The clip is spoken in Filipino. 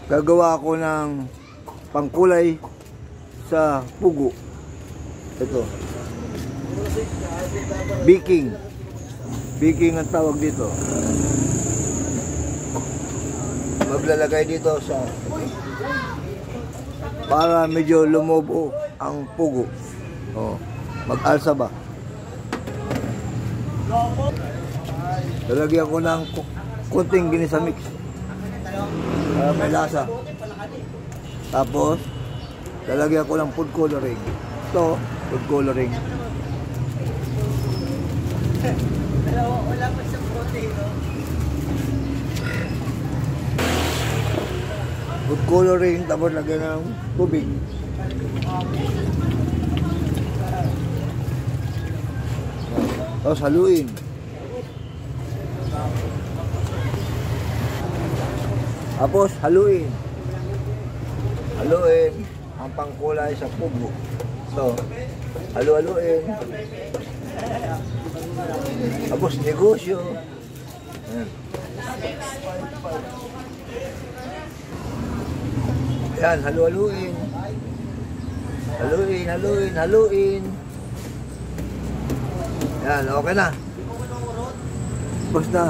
Gagawa ako ng pangkulay sa pugo. Ito. Baking. Baking ang tawag dito. Maglalagay dito sa para medyo lumobo ang pugo. Oh, mag-alsa ba? Lalagyan ko ng kunting ginisa mix para may lasa. Tapos lalagyan ko ng food coloring. Ito, food coloring. Wala pa siyang protein, no? Food coloring, tapos lagyan ng tubig. Tapos haluin. Tapos haluin. Haluin ang pangkulay sa pugo. So, halu-haluin. Tapos negosyo. Ayan. Yan, halu-haluin. Haluin, haluin, haluin. Yan, okay na. Tapos na.